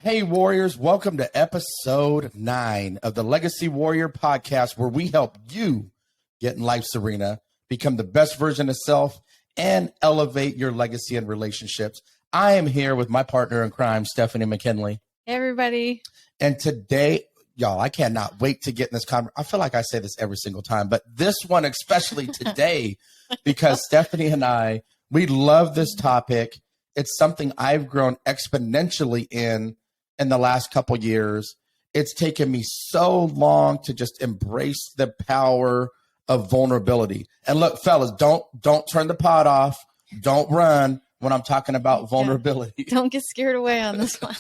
Hey, Warriors, welcome to episode 9 of the Legacy Warrior podcast, where we help you get in life's arena, become the best version of self, and elevate your legacy and relationships. I am here with my partner in crime, Stephanie McKinley. Hey, everybody. And today, y'all, I cannot wait to get in this conversation. I feel like I say this every single time, but this one, especially today, because Stephanie and I, we love this topic. It's something I've grown exponentially in the last couple years. It's taken me so long to just embrace the power of vulnerability. And look, fellas, don't turn the pod off. Don't run when I'm talking about vulnerability. Don't get scared away on this one.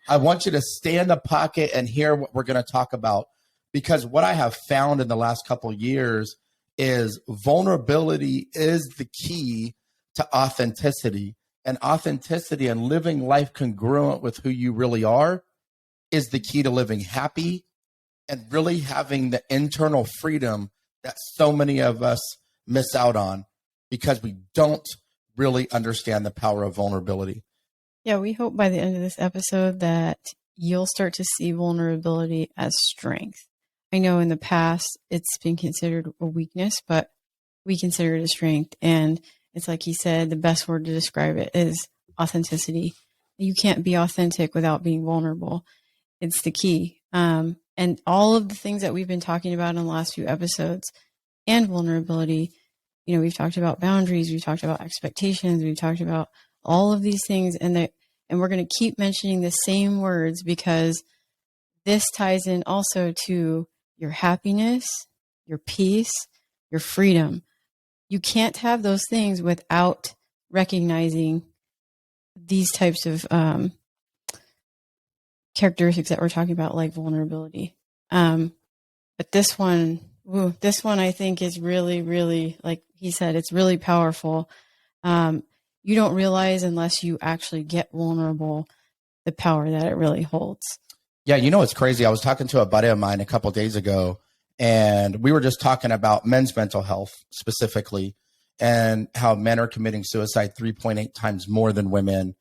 I want you to stay in the pocket and hear what we're going to talk about, because what I have found in the last couple of years is vulnerability is the key to authenticity. And authenticity and living life congruent with who you really are is the key to living happy and really having the internal freedom that so many of us miss out on because we don't really understand the power of vulnerability. Yeah, we hope by the end of this episode that you'll start to see vulnerability as strength. I know in the past it's been considered a weakness, but we consider it a strength. And it's like he said, the best word to describe it is authenticity. You can't be authentic without being vulnerable. It's the key. And all of the things that we've been talking about in the last few episodes and vulnerability, you know, we've talked about boundaries, we've talked about expectations, we've talked about all of these things. And we're going to keep mentioning the same words because this ties in also to your happiness, your peace, your freedom. You can't have those things without recognizing these types of characteristics that we're talking about, like vulnerability. But this one I think is really, really, like he said, it's really powerful. You don't realize unless you actually get vulnerable, the power that it really holds. Yeah, you know, it's crazy. I was talking to a buddy of mine a couple of days ago, and we were just talking about men's mental health specifically and how men are committing suicide 3.8 times more than women,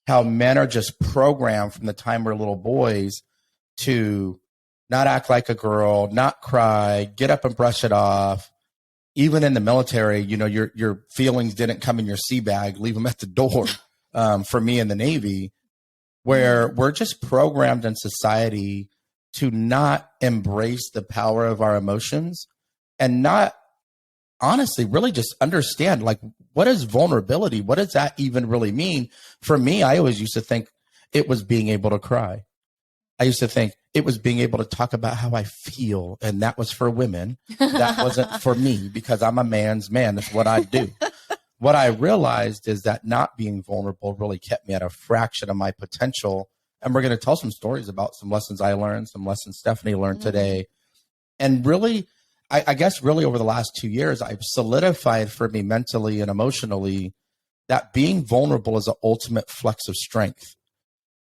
how men are just programmed from the time we're little boys to not act like a girl, not cry, get up and brush it off. Even in the military, you know, your feelings didn't come in your sea bag, leave them at the door. For me in the Navy, where we're just programmed in society to not embrace the power of our emotions and not honestly really just understand, like, what is vulnerability? What does that even really mean? For me, I always used to think it was being able to cry. I used to think it was being able to talk about how I feel, and that was for women. That wasn't for me because I'm a man's man. That's what I do. What I realized is that not being vulnerable really kept me at a fraction of my potential. And we're going to tell some stories about some lessons I learned, some lessons Stephanie learned today. And really, I guess really over the last 2 years, I've solidified for me mentally and emotionally that being vulnerable is an ultimate flex of strength.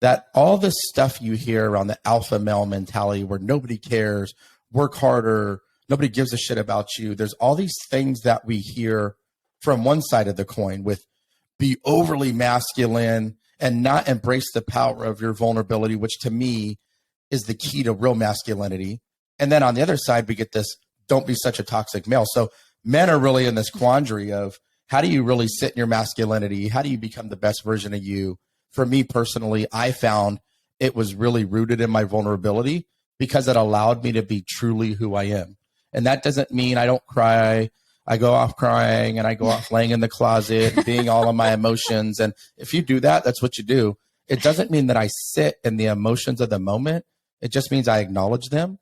That all this stuff you hear around the alpha male mentality where nobody cares, work harder, nobody gives a shit about you. There's all these things that we hear from one side of the coin with be overly masculine and not embrace the power of your vulnerability, which to me is the key to real masculinity. And then on the other side, we get this, don't be such a toxic male. So men are really in this quandary of how do you really sit in your masculinity? How do you become the best version of you? For me personally, I found it was really rooted in my vulnerability because it allowed me to be truly who I am. And that doesn't mean I don't cry. I go off crying and I go off laying in the closet, being all of my emotions. And if you do that, that's what you do. It doesn't mean that I sit in the emotions of the moment. It just means I acknowledge them.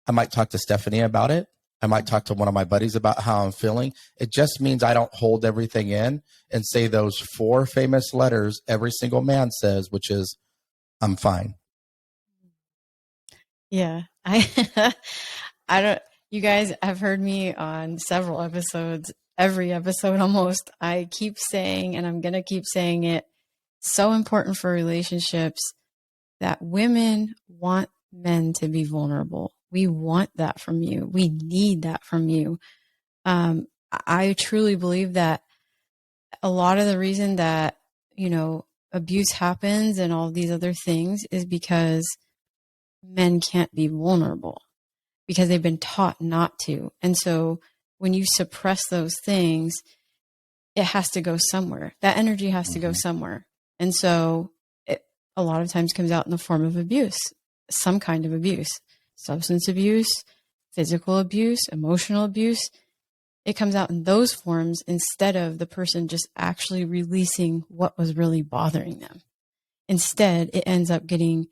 I might talk to Stephanie about it. I might talk to one of my buddies about how I'm feeling. It just means I don't hold everything in and say those 4 famous letters every single man says, which is, I'm fine. Yeah. I don't, you guys have heard me on several episodes, every episode almost. I keep saying, and I'm going to keep saying it, so important for relationships that women want men to be vulnerable. We want that from you. We need that from you. I truly believe that a lot of the reason that, you know, abuse happens and all these other things is because men can't be vulnerable because they've been taught not to. And so when you suppress those things, it has to go somewhere. That energy has to go somewhere. And so it a lot of times comes out in the form of abuse, some kind of abuse, substance abuse, physical abuse, emotional abuse. It comes out in those forms instead of the person just actually releasing what was really bothering them. Instead, it ends up getting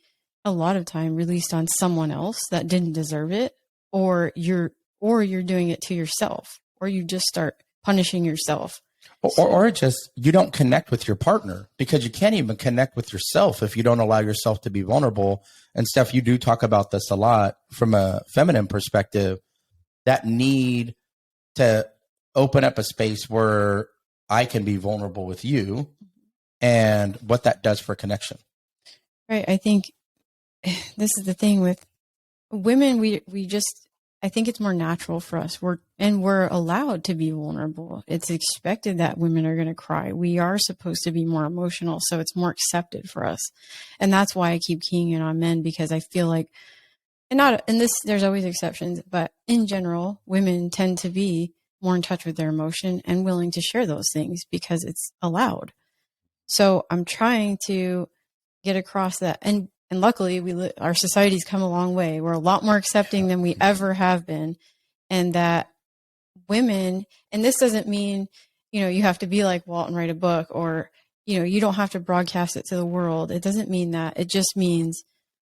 a lot of time released on someone else that didn't deserve it, or you're doing it to yourself, or you just start punishing yourself. Or just you don't connect with your partner because you can't even connect with yourself if you don't allow yourself to be vulnerable. And Steph, you do talk about this a lot from a feminine perspective, that need to open up a space where I can be vulnerable with you and what that does for connection. Right. I think this is the thing with women. We just, I think it's more natural for us. We're allowed to be vulnerable. It's expected that women are going to cry. We are supposed to be more emotional. So it's more accepted for us. And that's why I keep keying in on men, because I feel like, there's always exceptions, but in general, women tend to be more in touch with their emotion and willing to share those things because it's allowed. So I'm trying to get across that. And luckily our society's come a long way. We're a lot more accepting than we ever have been. And that women, and this doesn't mean, you have to be like Walt and write a book, or, you don't have to broadcast it to the world. It doesn't mean that. It just means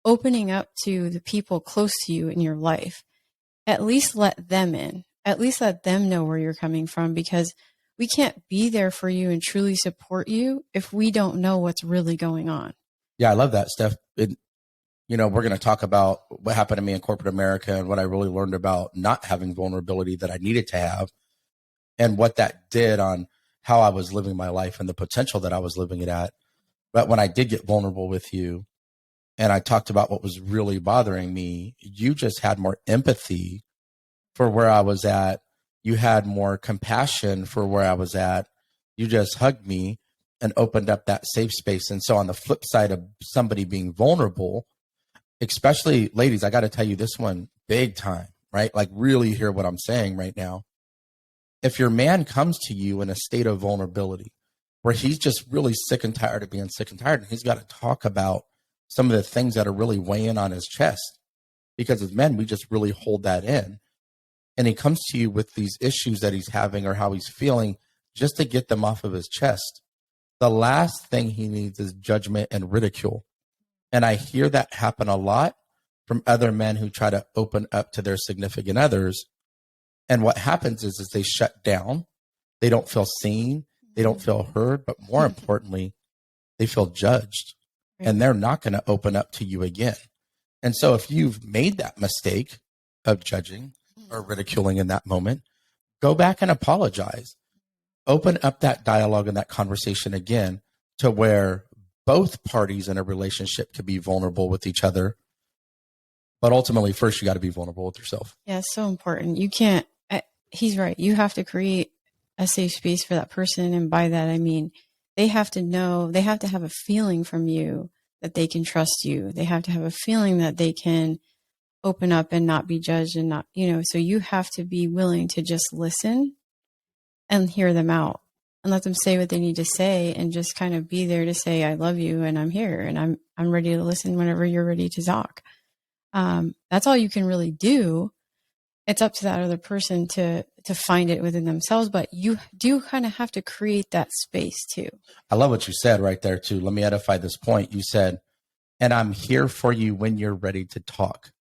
opening up to the people close to you in your life. At least let them in. At least let them know where you're coming from, because we can't be there for you and truly support you if we don't know what's really going on. Yeah, I love that, Steph. We're going to talk about what happened to me in corporate America and what I really learned about not having vulnerability that I needed to have, and what that did on how I was living my life and the potential that I was living it at. But when I did get vulnerable with you and I talked about what was really bothering me, you just had more empathy for where I was at. You had more compassion for where I was at. You just hugged me and opened up that safe space. And so on the flip side of somebody being vulnerable, especially ladies, I got to tell you this one big time, right? Like really hear what I'm saying right now. If your man comes to you in a state of vulnerability where he's just really sick and tired of being sick and tired, and he's got to talk about some of the things that are really weighing on his chest, because as men, we just really hold that in. And he comes to you with these issues that he's having or how he's feeling just to get them off of his chest. The last thing he needs is judgment and ridicule. And I hear that happen a lot from other men who try to open up to their significant others. And what happens is they shut down. They don't feel seen. They don't feel heard. But more importantly, they feel judged. And they're not going to open up to you again. And so if you've made that mistake of judging or ridiculing in that moment, go back and apologize. Open up that dialogue and that conversation again to where both parties in a relationship can be vulnerable with each other. But ultimately, first, you got to be vulnerable with yourself. Yeah, it's so important. You can't, he's right. You have to create a safe space for that person. And by that, I mean, they have to know, they have to have a feeling from you that they can trust you. They have to have a feeling that they can open up and not be judged and not, so you have to be willing to just listen and hear them out and let them say what they need to say, and just kind of be there to say, I love you and I'm here and I'm ready to listen whenever you're ready to talk. That's all you can really do. It's up to that other person to find it within themselves, but you do kind of have to create that space too. I love what you said right there too. Let me edify this point. You said, and I'm here for you when you're ready to talk.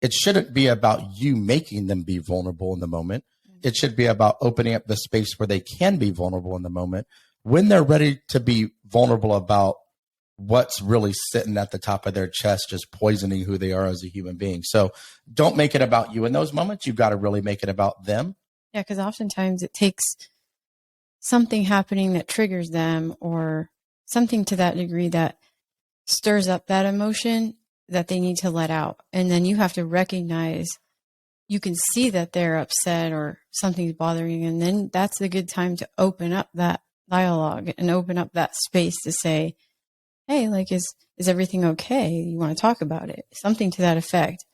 It shouldn't be about you making them be vulnerable in the moment. It should be about opening up the space where they can be vulnerable in the moment when they're ready to be vulnerable about what's really sitting at the top of their chest, just poisoning who they are as a human being. So don't make it about you in those moments. You've got to really make it about them. Yeah, because oftentimes it takes something happening that triggers them, or something to that degree that stirs up that emotion that they need to let out. And then you have to recognize, you can see that they're upset or something's bothering you. And then that's a good time to open up that dialogue and open up that space to say, hey, like, is everything okay? You want to talk about it? Something to that effect.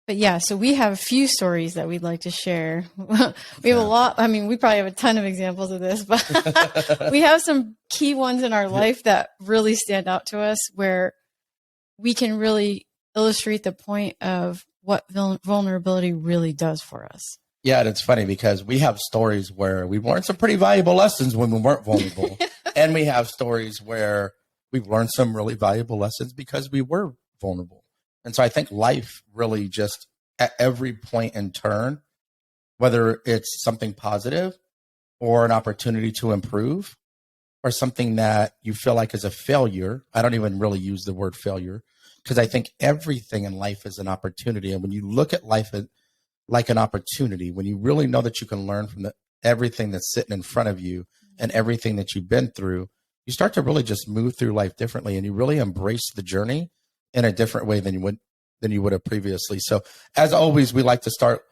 But yeah, so we have a few stories that we'd like to share. We have a lot. I mean, we probably have a ton of examples of this, but we have some key ones in our life that really stand out to us where we can really illustrate the point of what vulnerability really does for us. Yeah, and it's funny because we have stories where we learned some pretty valuable lessons when we weren't vulnerable. And we have stories where we've learned some really valuable lessons because we were vulnerable. And so I think life really just at every point and turn, whether it's something positive or an opportunity to improve or something that you feel like is a failure. I don't even really use the word failure because I think everything in life is an opportunity. And when you look at life like an opportunity, when you really know that you can learn from everything that's sitting in front of you and everything that you've been through, you start to really just move through life differently, and you really embrace the journey in a different way than you would have previously. So as always, we like to start,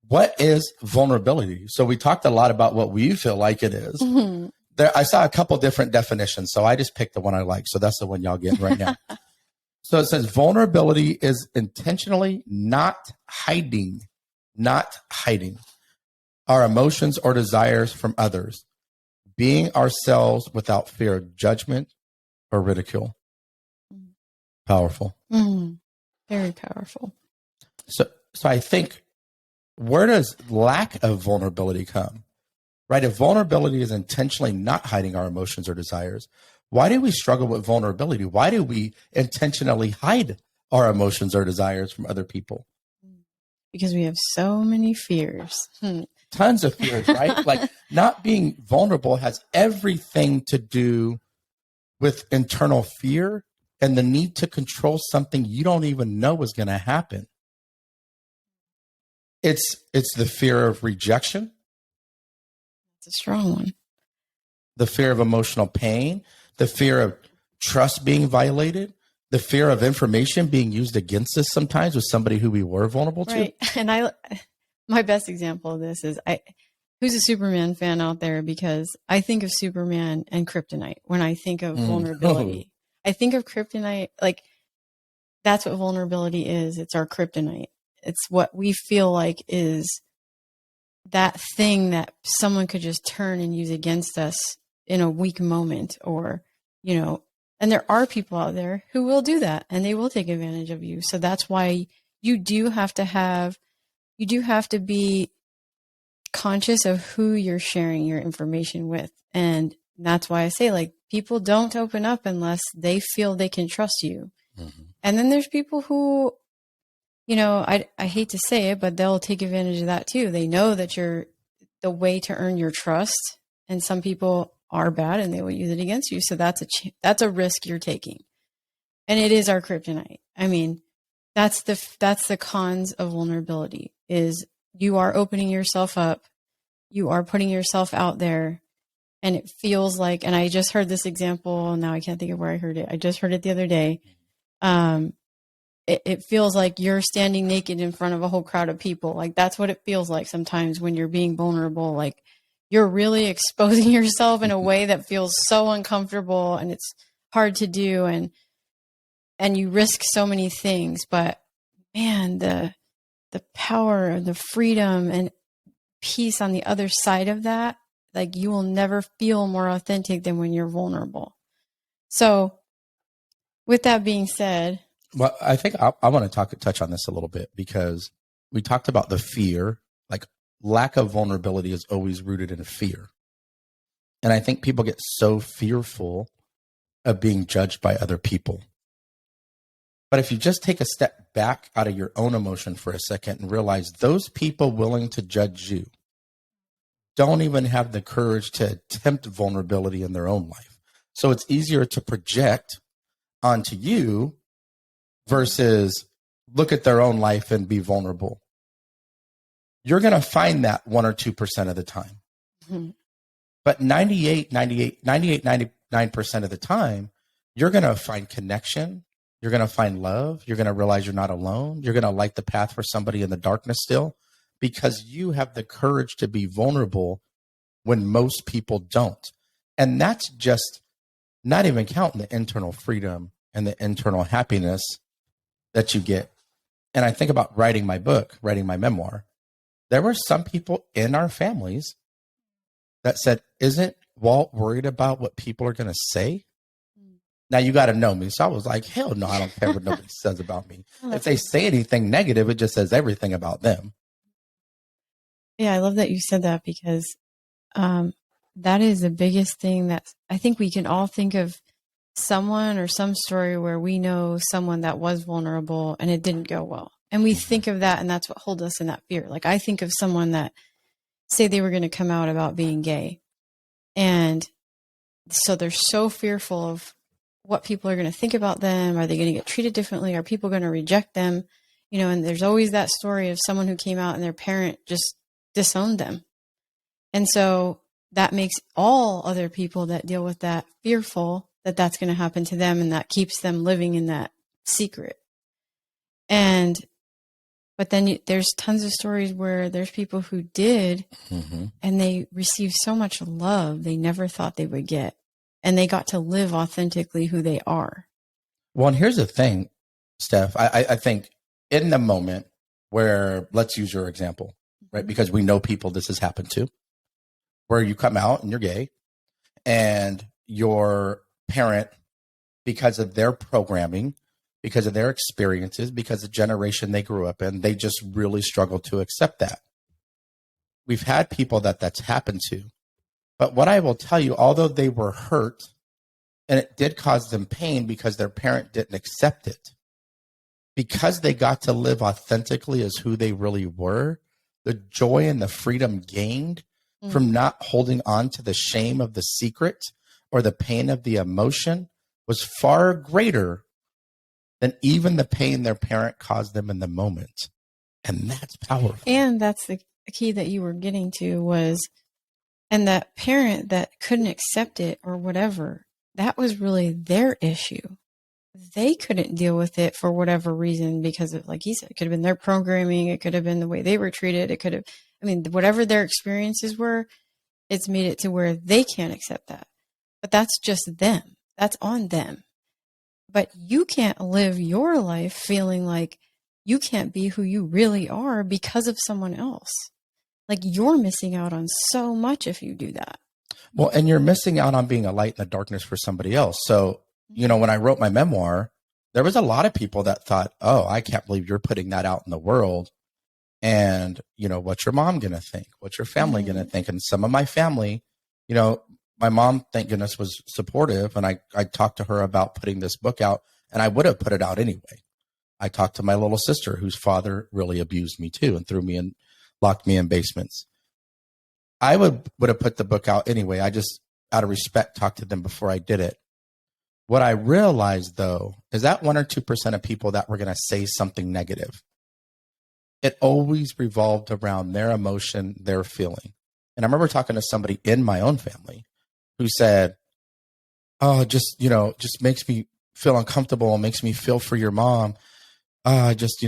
what is vulnerability? So we talked a lot about what we feel like it is. Mm-hmm. I saw a couple different definitions, so I just picked the one I like. So that's the one y'all get right now. So it says vulnerability is intentionally not hiding our emotions or desires from others, being ourselves without fear of judgment or ridicule. Powerful. Very powerful. So I think, where does lack of vulnerability come? Right? If vulnerability is intentionally not hiding our emotions or desires, why do we struggle with vulnerability? Why do we intentionally hide our emotions or desires from other people? Because we have so many fears. Tons of fears, right? Like, not being vulnerable has everything to do with internal fear and the need to control something you don't even know is going to happen. It's the fear of rejection. It's a strong one. The fear of emotional pain, the fear of trust being violated, the fear of information being used against us sometimes with somebody who we were vulnerable to. And my best example of this is who's a Superman fan out there? Because I think of Superman and kryptonite when I think of vulnerability. I think of kryptonite, like, that's what vulnerability is. It's our kryptonite. It's what we feel like is that thing that someone could just turn and use against us in a weak moment, or, and there are people out there who will do that and they will take advantage of you. So that's why you do have to be conscious of who you're sharing your information with. And that's why I say, like, people don't open up unless they feel they can trust you. Mm-hmm. And then there's people who, I hate to say it, but they'll take advantage of that too. They know that you're the way to earn your trust. And some people are bad and they will use it against you. So that's a risk you're taking. And it is our kryptonite. I mean, that's the cons of vulnerability, is you are opening yourself up. You are putting yourself out there, and it feels like, and I just heard this example. Now I can't think of where I heard it. I just heard it the other day. It feels like you're standing naked in front of a whole crowd of people. Like, that's what it feels like sometimes when you're being vulnerable. Like, you're really exposing yourself in a way that feels so uncomfortable, and it's hard to do. And you risk so many things, but man, the power, the freedom and peace on the other side of that, like, you will never feel more authentic than when you're vulnerable. So with that being said, well, I think I want to touch on this a little bit, because we talked about the fear, like, lack of vulnerability is always rooted in fear. And I think people get so fearful of being judged by other people. But if you just take a step back out of your own emotion for a second and realize those people willing to judge you don't even have the courage to attempt vulnerability in their own life. So it's easier to project onto you versus look at their own life and be vulnerable. You're going to find that 1 or 2% of the time. Mm-hmm. But 99% of the time, you're going to find connection. You're going to find love. You're going to realize you're not alone. You're going to light the path for somebody in the darkness still, because you have the courage to be vulnerable when most people don't. And that's just not even counting the internal freedom and the internal happiness that you get. And I think about writing my book, writing my memoir. There were some people in our families that said, isn't Walt worried about what people are going to say? Now you got to know me. So I was like, hell no, I don't care what nobody says about me. If they say anything negative, it just says everything about them. Yeah, I love that you said that, because that is the biggest thing that I think we can all think of someone or some story where we know someone that was vulnerable and it didn't go well. And we think of that, and that's what holds us in that fear. Like, I think of someone that, say they were going to come out about being gay. And so they're so fearful of what people are going to think about them. Are they going to get treated differently? Are people going to reject them? You know, and there's always that story of someone who came out and their parent just disowned them. And so that makes all other people that deal with that fearful that that's going to happen to them, and that keeps them living in that secret. But then there's tons of stories where there's people who did, and they received so much love they never thought they would get. And they got to live authentically who they are. Well, and here's the thing, Steph. I think in the moment where, let's use your example, right? Because we know people this has happened to, where you come out and you're gay, and your parent, because of their programming, because of their experiences, because of the generation they grew up in, they just really struggle to accept that. We've had people that's happened to. But what I will tell you, although they were hurt, and it did cause them pain because their parent didn't accept it, because they got to live authentically as who they really were, the joy and the freedom gained from not holding on to the shame of the secret or the pain of the emotion was far greater than even the pain their parent caused them in the moment. And that's powerful. And that's the key that you were getting to was, and that parent that couldn't accept it or whatever, that was really their issue. They couldn't deal with it for whatever reason, because of, like he said, it could have been their programming. It could have been the way they were treated. It could have, whatever their experiences were, it's made it to where they can't accept that. But that's just them. That's on them. But you can't live your life feeling like you can't be who you really are because of someone else. Like, you're missing out on so much if you do that. Well, and you're missing out on being a light in the darkness for somebody else. So, when I wrote my memoir, there was a lot of people that thought, oh, I can't believe you're putting that out in the world. And, what's your mom going to think? What's your family going to think? And some of my family, my mom, thank goodness, was supportive. And I talked to her about putting this book out, and I would have put it out anyway. I talked to my little sister, whose father really abused me too and threw me in, locked me in basements. I would have put the book out anyway. I just, out of respect, talked to them before I did it. What I realized, though, is that 1 or 2% of people that were going to say something negative, it always revolved around their emotion, their feeling. And I remember talking to somebody in my own family who said, oh, just makes me feel uncomfortable. It makes me feel for your mom. I just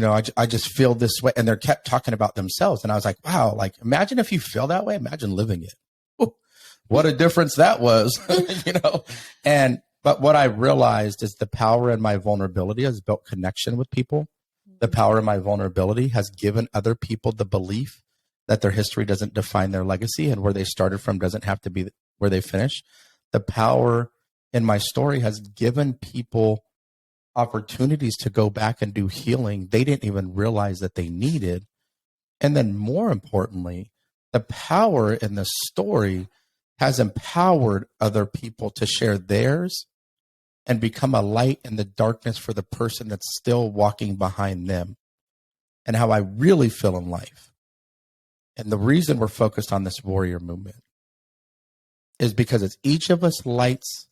feel this way. And they kept talking about themselves. And I was like, wow, like, imagine if you feel that way. Imagine living it. Ooh, what a difference that was, But what I realized is the power in my vulnerability has built connection with people. The power in my vulnerability has given other people the belief that their history doesn't define their legacy, and where they started from doesn't have to be where they finish. The power in my story has given people opportunities to go back and do healing they didn't even realize that they needed. And then more importantly, the power in the story has empowered other people to share theirs and become a light in the darkness for the person that's still walking behind them. And how I really feel in life, and the reason we're focused on this warrior movement, is because it's each of us lights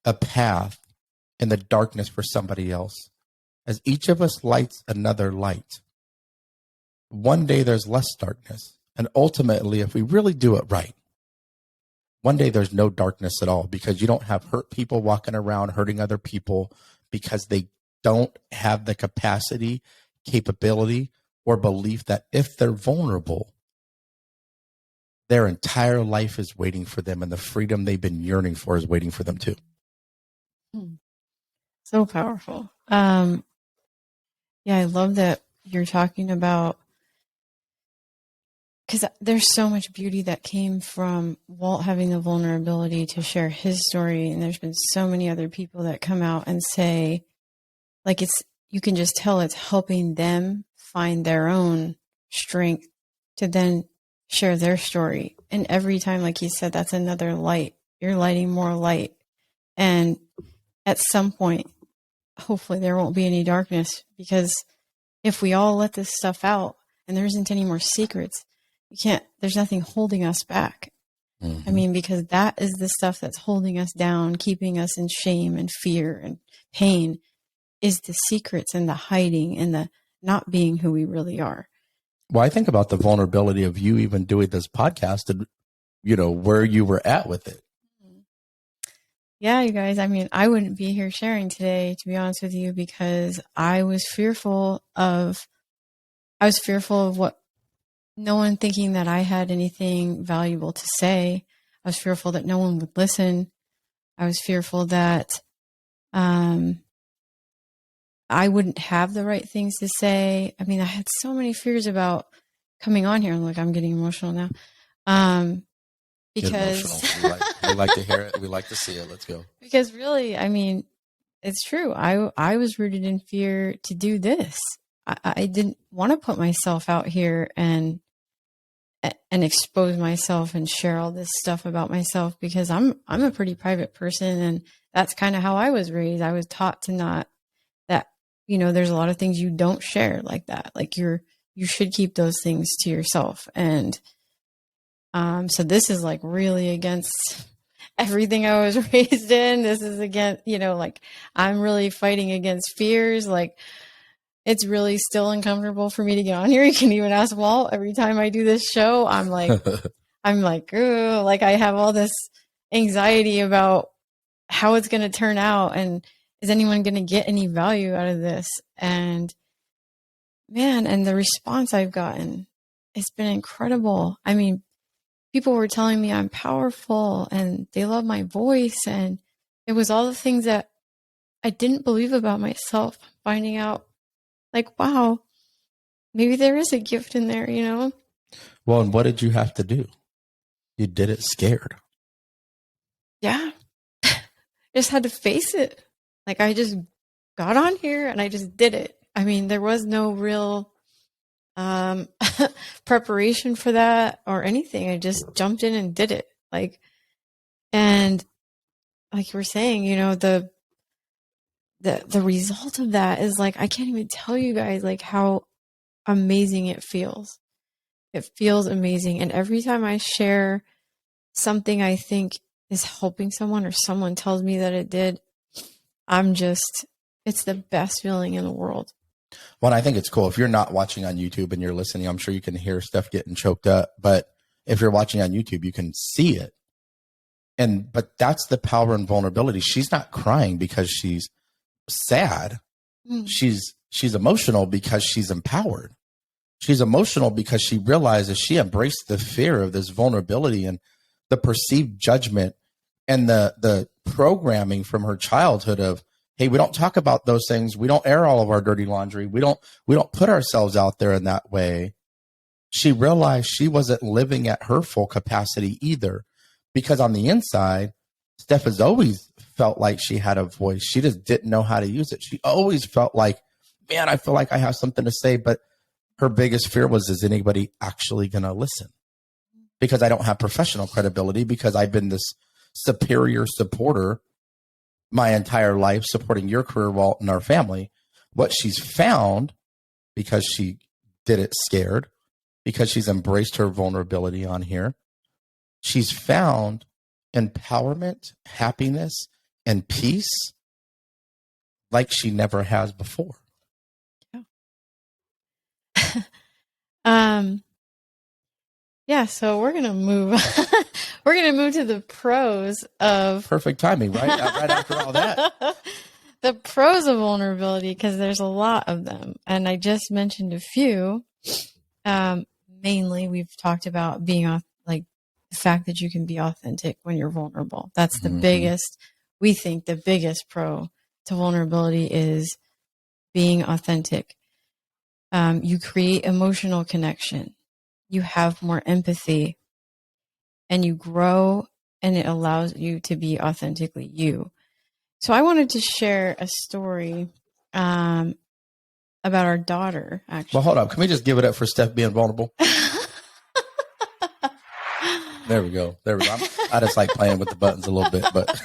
a path in the darkness for somebody else. As each of us lights another light, one day there's less darkness. And ultimately, if we really do it right, one day there's no darkness at all, because you don't have hurt people walking around hurting other people because they don't have the capacity, capability, or belief that if they're vulnerable, their entire life is waiting for them, and the freedom they've been yearning for is waiting for them too. So powerful. Yeah, I love that you're talking about, because there's so much beauty that came from Walt having the vulnerability to share his story. And there's been so many other people that come out and say, like, you can just tell it's helping them find their own strength to then share their story. And every time, like he said, that's another light. You're lighting more light. And at some point, hopefully there won't be any darkness, because if we all let this stuff out and there isn't any more secrets, there's nothing holding us back. I mean, because that is the stuff that's holding us down, keeping us in shame and fear and pain, is the secrets and the hiding and the not being who we really are. Well, I think about the vulnerability of you even doing this podcast and, where you were at with it. Yeah, you guys, I mean, I wouldn't be here sharing today, to be honest with you, because I was fearful of what, no one thinking that I had anything valuable to say. I was fearful that no one would listen. I was fearful that I wouldn't have the right things to say. I mean, I had so many fears about coming on here. I'm getting emotional now. Because we like to hear it. We like to see it. Let's go. Because really, I mean, it's true. I was rooted in fear to do this. I didn't want to put myself out here and expose myself and share all this stuff about myself, because I'm a pretty private person, and that's kind of how I was raised. I was taught to not, that, there's a lot of things you don't share like that. Like you should keep those things to yourself. And so this is like really against everything I was raised in. This is against, like, I'm really fighting against fears. Like, it's really still uncomfortable for me to get on here. You can even ask Walt. Every time I do this show, I'm like, ooh, like I have all this anxiety about how it's going to turn out, and is anyone going to get any value out of this? And man, and the response I've gotten, it's been incredible. I mean, people were telling me I'm powerful and they love my voice, and it was all the things that I didn't believe about myself, finding out, like, wow, maybe there is a gift in there, Well, and what did you have to do? You did it scared. Yeah. Just had to face it. Like, I just got on here and I just did it. I mean, there was no real preparation for that or anything. I just jumped in and did it. And like you were saying, the result of that is, like, I can't even tell you guys, like, how amazing it feels. It feels amazing. And every time I share something I think is helping someone, or someone tells me that it did, it's the best feeling in the world. Well, I think it's cool. If you're not watching on YouTube and you're listening, I'm sure you can hear stuff getting choked up. But if you're watching on YouTube, you can see it. But that's the power and vulnerability. She's not crying because she's sad. She's emotional because she's empowered. She's emotional because she realizes she embraced the fear of this vulnerability and the perceived judgment and the programming from her childhood of, hey, we don't talk about those things. We don't air all of our dirty laundry. We don't put ourselves out there in that way. She realized she wasn't living at her full capacity either, because on the inside, Steph has always felt like she had a voice. She just didn't know how to use it. She always felt like, man, I feel like I have something to say. But her biggest fear was, is anybody actually going to listen? Because I don't have professional credibility, because I've been this superior supporter my entire life, supporting your career, Walt, and our family. What she's found, because she did it scared, because she's embraced her vulnerability on here, she's found empowerment, happiness, and peace like she never has before. Yeah. Yeah, so we're gonna move. We're gonna move to the pros of perfect timing, right? Right after all that, the pros of vulnerability, because there's a lot of them, and I just mentioned a few. Mainly, we've talked about being like the fact that you can be authentic when you're vulnerable. That's the biggest we think the biggest pro to vulnerability is being authentic. You create emotional connection. You have more empathy, and you grow, and it allows you to be authentically you. So I wanted to share a story about our daughter, actually. Well, hold up. Can we just give it up for Steph being vulnerable? There we go. I just like playing with the buttons a little bit, but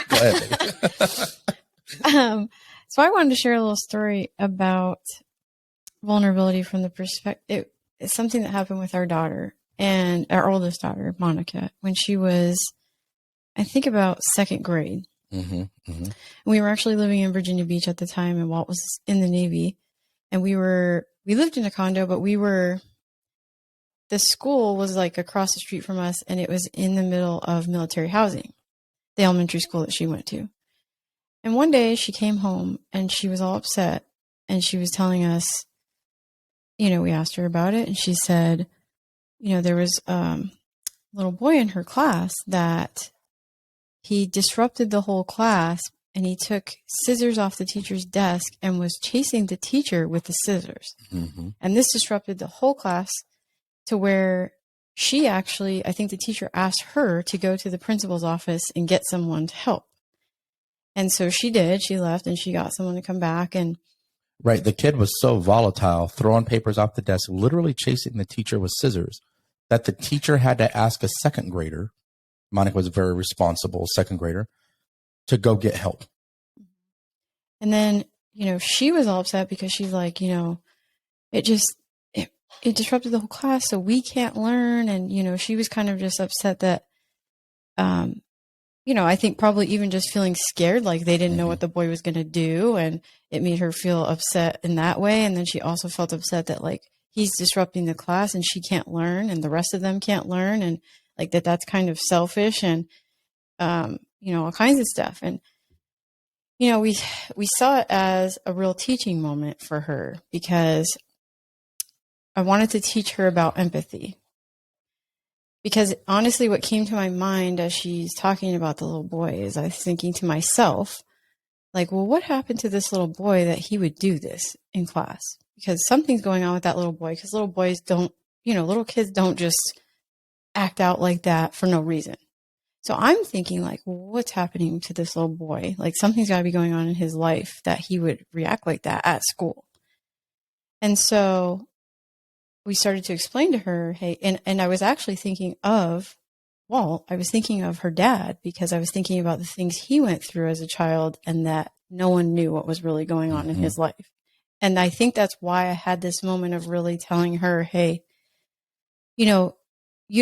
go ahead. So I wanted to share a little story about vulnerability from the perspective. It's something that happened with our daughter, and our oldest daughter, Monica, when she was, I think, about second grade. We were actually living in Virginia Beach at the time, and Walt was in the Navy, and we lived in a condo, but the school was like across the street from us, and it was in the middle of military housing, the elementary school that she went to. And one day she came home and she was all upset, and she was telling us, we asked her about it, and she said, there was a little boy in her class that he disrupted the whole class, and he took scissors off the teacher's desk and was chasing the teacher with the scissors. And this disrupted the whole class to where she actually, I think the teacher asked her to go to the principal's office and get someone to help. And so she did. She left and she got someone to come back. And right. The kid was so volatile, throwing papers off the desk, literally chasing the teacher with scissors, that the teacher had to ask a second grader. Monica was a very responsible second grader, to go get help. And then, she was all upset because she's like, it disrupted the whole class, so we can't learn. And, she was kind of just upset that, I think probably even just feeling scared, like they didn't know what the boy was going to do. And it made her feel upset in that way. And then she also felt upset that like he's disrupting the class and she can't learn and the rest of them can't learn. And like that's kind of selfish and, all kinds of stuff. And, we saw it as a real teaching moment for her because I wanted to teach her about empathy. Because honestly, what came to my mind as she's talking about the little boy is I was thinking to myself, like, well, what happened to this little boy that he would do this in class? Because something's going on with that little boy, because little boys don't, little kids don't just act out like that for no reason. So I'm thinking like, well, what's happening to this little boy? Like something's got to be going on in his life that he would react like that at school. And so we started to explain to her, hey, and I was actually thinking of Walt. I was thinking of her dad because I was thinking about the things he went through as a child and that no one knew what was really going on in his life. And I think that's why I had this moment of really telling her, hey, you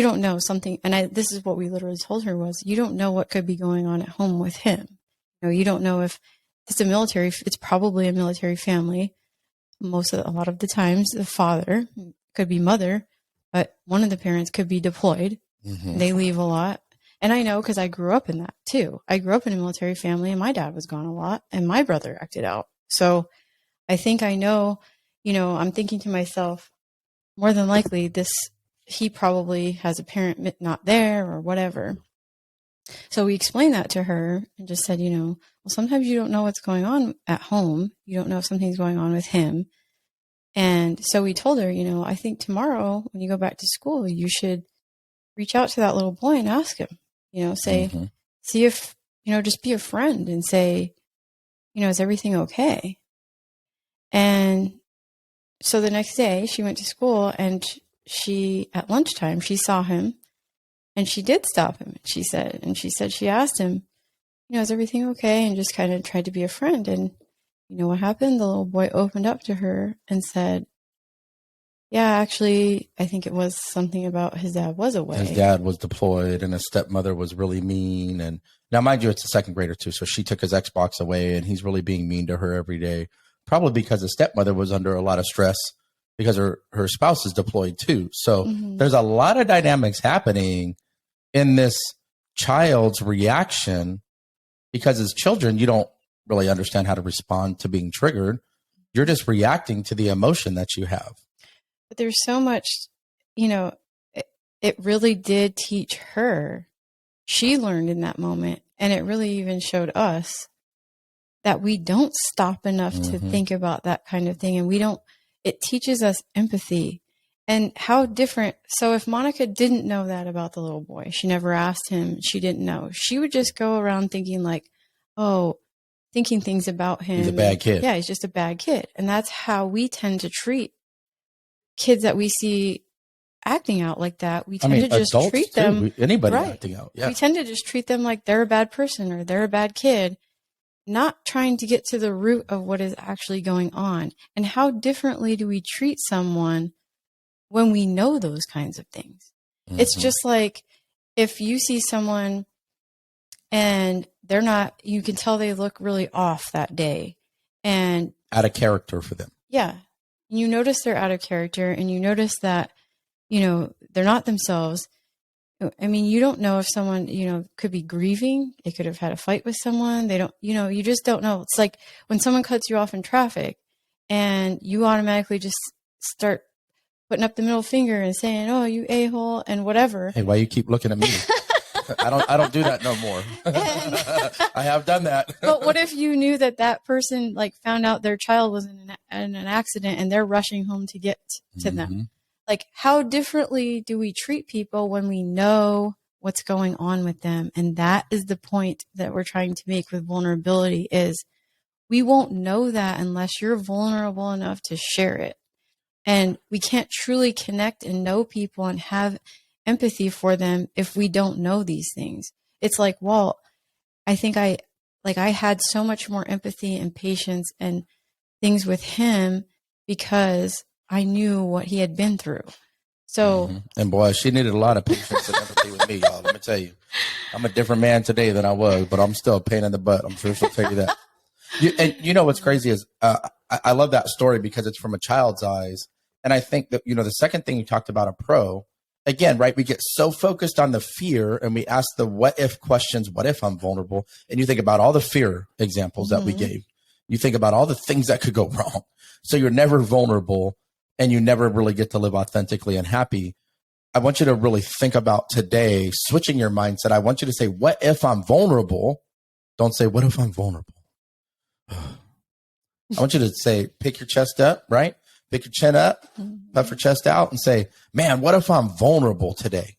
don't know something. And this is what we literally told her was, you don't know what could be going on at home with him. You don't know if it's probably a military family. A lot of the times the father could be mother, but one of the parents could be deployed. They leave a lot. And I know because I grew up in that too. I grew up in a military family and my dad was gone a lot and my brother acted out. So I think I know, I'm thinking to myself, more than likely he probably has a parent not there or whatever. So we explained that to her and just said, well, sometimes you don't know what's going on at home. You don't know if something's going on with him. And so we told her, I think tomorrow when you go back to school, you should reach out to that little boy and ask him, say, see if, just be a friend and say, is everything okay? And so the next day she went to school and at lunchtime, she saw him and she did stop him. She said she asked him, is everything okay? And just kind of tried to be a friend. And you know what happened? The little boy opened up to her and said, yeah, actually, I think it was something about his dad was away. His dad was deployed and his stepmother was really mean. And now, mind you, it's a second grader too. So she took his Xbox away and he's really being mean to her every day, probably because his stepmother was under a lot of stress because her spouse is deployed too. So there's a lot of dynamics happening in this child's reaction because as children, you don't really understand how to respond to being triggered. You're just reacting to the emotion that you have. But there's so much, it really did teach her. She learned in that moment. And it really even showed us that we don't stop enough to think about that kind of thing. And it teaches us empathy and how different. So if Monica didn't know that about the little boy, she never asked him, she didn't know, she would just go around thinking like, oh, thinking things about him. He's a bad kid. Yeah, he's just a bad kid. And that's how we tend to treat kids that we see acting out like that. We tend to just treat them. Anybody acting out. Yeah. We tend to just treat them like they're a bad person or they're a bad kid, not trying to get to the root of what is actually going on. And how differently do we treat someone when we know those kinds of things? It's just like if you see someone and they're not, you can tell they look really off that day and out of character for them. Yeah. You notice they're out of character and you notice that, they're not themselves. I mean, you don't know if someone, could be grieving. They could have had a fight with someone. They don't, you just don't know. It's like when someone cuts you off in traffic and you automatically just start putting up the middle finger and saying, oh, you a-hole and whatever. Hey, why you keep looking at me? I don't do that no more. I have done that. But what if you knew that person like found out their child was in an accident and they're rushing home to get to them? Like, how differently do we treat people when we know what's going on with them? And that is the point that we're trying to make with vulnerability is we won't know that unless you're vulnerable enough to share it. And we can't truly connect and know people and have empathy for them if we don't know these things. It's like, Walt, I think I had so much more empathy and patience and things with him because I knew what he had been through. So, and boy, she needed a lot of patience and empathy with me, y'all. Let me tell you, I'm a different man today than I was, but I'm still a pain in the butt. I'm sure she'll tell you that. And what's crazy is I love that story because it's from a child's eyes. And I think that, the second thing you talked about a pro, again, right, we get so focused on the fear and we ask the what if questions, what if I'm vulnerable? And you think about all the fear examples that we gave. You think about all the things that could go wrong. So you're never vulnerable and you never really get to live authentically and happy. I want you to really think about today, switching your mindset. I want you to say, what if I'm vulnerable? Don't say, what if I'm vulnerable? I want you to say, pick your chest up, right? Pick your chin up, puff your chest out and say, man, what if I'm vulnerable today?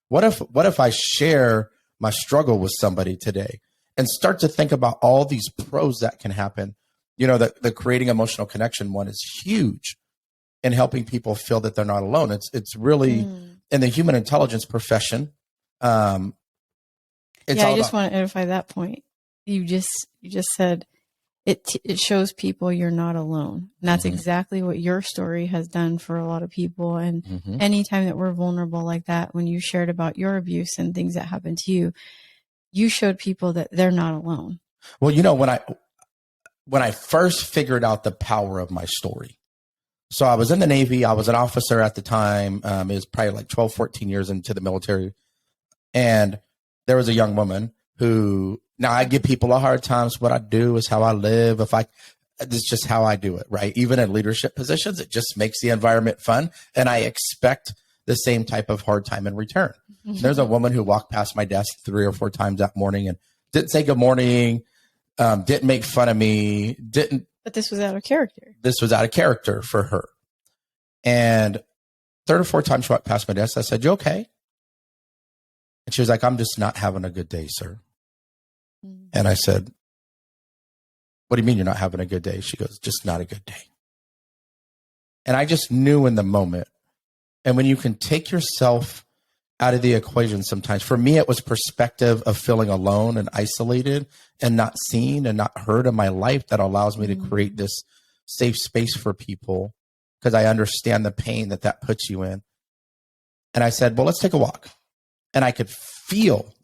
What if I share my struggle with somebody today? And start to think about all these pros that can happen. The creating emotional connection one is huge in helping people feel that they're not alone. It's really in the human intelligence profession. I just want to edify that point. You just said it shows people you're not alone. And that's exactly what your story has done for a lot of people. And anytime that we're vulnerable like that, when you shared about your abuse and things that happened to you, you showed people that they're not alone. Well, when I first figured out the power of my story, so I was in the Navy, I was an officer at the time. It was probably like 12, 14 years into the military. And there was a young woman who, now I give people a hard time. So what I do is how I live. This is just how I do it, right? Even in leadership positions, it just makes the environment fun. And I expect the same type of hard time in return. There's a woman who walked past my desk 3 or 4 times that morning and didn't say good morning, didn't make fun of me, But this was out of character. This was out of character for her. And 3 or 4 times she walked past my desk. I said, you okay? And she was like, I'm just not having a good day, sir. And I said, what do you mean you're not having a good day? She goes, just not a good day. And I just knew in the moment. And when you can take yourself out of the equation sometimes, for me, it was perspective of feeling alone and isolated and not seen and not heard in my life that allows me to create this safe space for people because I understand the pain that puts you in. And I said, well, let's take a walk. And I could feel,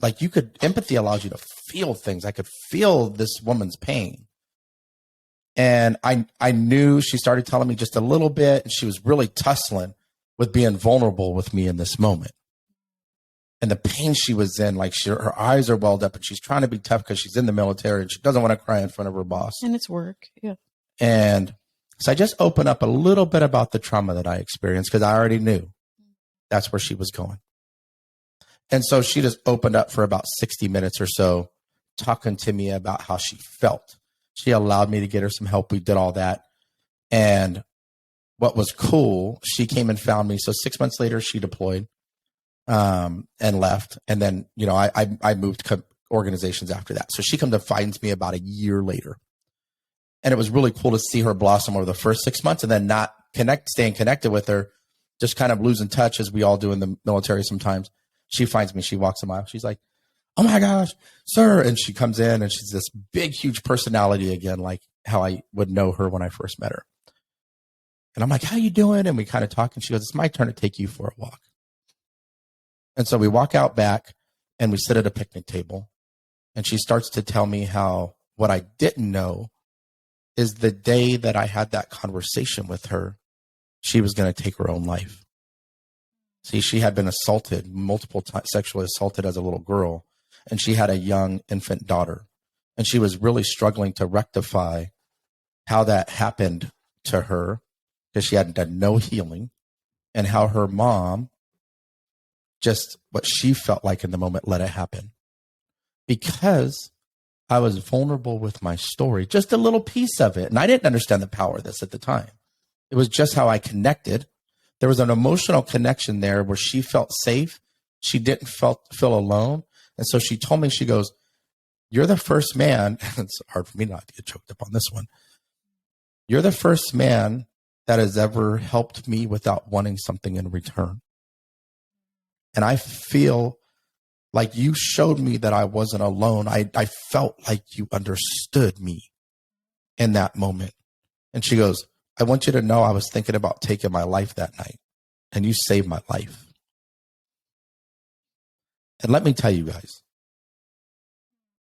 empathy allows you to feel things. I could feel this woman's pain. And I knew she started telling me just a little bit, and she was really tussling with being vulnerable with me in this moment. And the pain she was in, her eyes are welled up and she's trying to be tough because she's in the military and she doesn't want to cry in front of her boss. And it's work. Yeah. And so I just opened up a little bit about the trauma that I experienced because I already knew that's where she was going. And so she just opened up for about 60 minutes or so talking to me about how she felt. She allowed me to get her some help. We did all that. And what was cool, she came and found me. So 6 months later, she deployed and left. And then, I moved organizations after that. So she comes and finds me about a year later. And it was really cool to see her blossom over the first 6 months and then not staying connected with her, just kind of losing touch as we all do in the military sometimes. She finds me, she walks a mile. She's like, "Oh my gosh, sir." And she comes in and she's this big, huge personality again, like how I would know her when I first met her. And I'm like, "How you doing?" And we kind of talk and she goes, "It's my turn to take you for a walk." And so we walk out back and we sit at a picnic table and she starts to tell me how what I didn't know is the day that I had that conversation with her, she was going to take her own life. See, she had been assaulted, multiple times, sexually assaulted as a little girl, and she had a young infant daughter. And she was really struggling to rectify how that happened to her because she hadn't done no healing, and how her mom, just what she felt like in the moment, let it happen. Because I was vulnerable with my story, just a little piece of it. And I didn't understand the power of this at the time. It was just how I connected. There was an emotional connection there where she felt safe. She didn't feel alone. And so she told me, she goes, "You're the first man." It's hard for me not to get choked up on this one. "You're the first man that has ever helped me without wanting something in return. And I feel like you showed me that I wasn't alone. I felt like you understood me in that moment." And she goes, "I want you to know I was thinking about taking my life that night, and you saved my life." And let me tell you guys,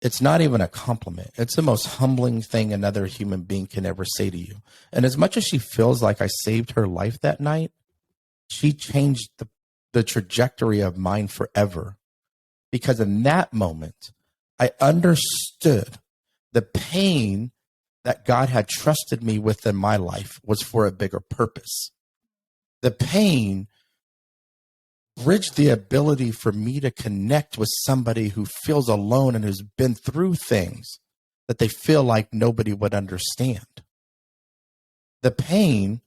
it's not even a compliment. It's the most humbling thing another human being can ever say to you. And as much as she feels like I saved her life that night, she changed the trajectory of mine forever. Because in that moment, I understood the pain that God had trusted me with in my life was for a bigger purpose. The pain bridged the ability for me to connect with somebody who feels alone and who's been through things that they feel like nobody would understand. The pain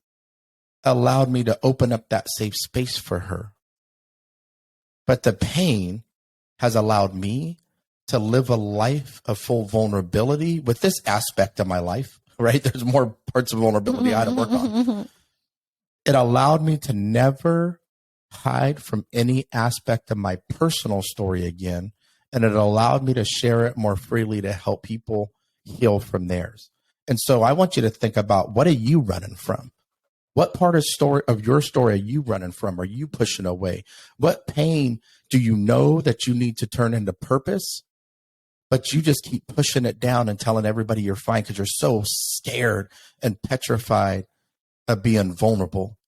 allowed me to open up that safe space for her. But the pain has allowed me to live a life of full vulnerability with this aspect of my life, right? There's more parts of vulnerability I had to work on. It allowed me to never hide from any aspect of my personal story again. And it allowed me to share it more freely to help people heal from theirs. And so I want you to think about, what are you running from? What part of your story are you running from? Are you pushing away? What pain do you know that you need to turn into purpose, but you just keep pushing it down and telling everybody you're fine because you're so scared and petrified of being vulnerable?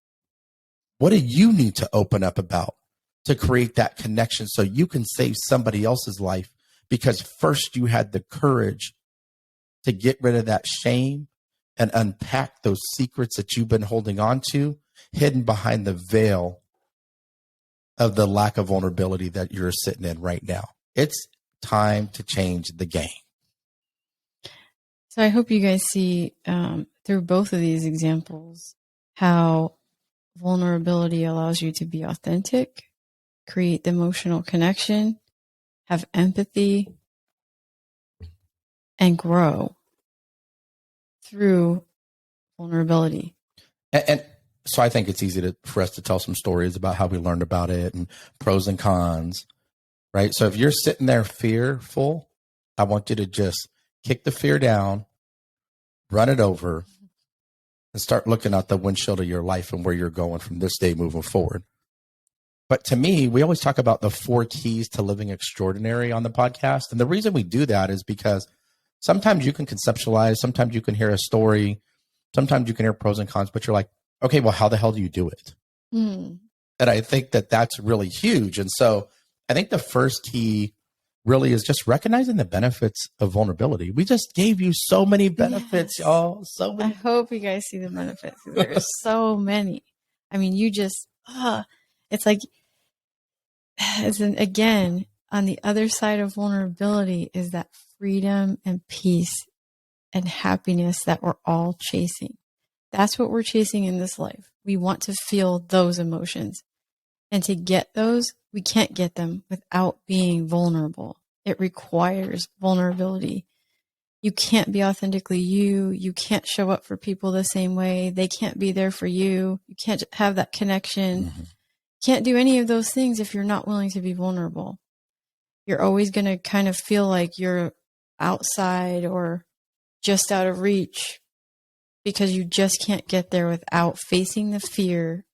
What do you need to open up about to create that connection so you can save somebody else's life? Because first you had the courage to get rid of that shame and unpack those secrets that you've been holding on to, hidden behind the veil of the lack of vulnerability that you're sitting in right now. It's time to change the game. So I hope you guys see through both of these examples how vulnerability allows you to be authentic, create the emotional connection, have empathy, and grow through vulnerability. And so I think it's easy for us to tell some stories about how we learned about it and pros and cons, right? So if you're sitting there fearful, I want you to just kick the fear down, run it over, and start looking out the windshield of your life and where you're going from this day moving forward. But to me, we always talk about the 4 keys to living extraordinary on the podcast. And the reason we do that is because sometimes you can conceptualize, sometimes you can hear a story, sometimes you can hear pros and cons, but you're like, okay, well, how the hell do you do it? And I think that that's really huge. And so I think the first key really is just recognizing the benefits of vulnerability. We just gave you so many benefits, y'all. So many. I hope you guys see the benefits. There's so many. I mean, you just, it's like, again, on the other side of vulnerability is that freedom and peace and happiness that we're all chasing. That's what we're chasing in this life. We want to feel those emotions. And to get those, we can't get them without being vulnerable. It requires vulnerability. You can't be authentically you. You can't show up for people the same way. They can't be there for you. You can't have that connection. Mm-hmm. Can't do any of those things if you're not willing to be vulnerable. You're always going to kind of feel like you're outside or just out of reach because you just can't get there without facing the fear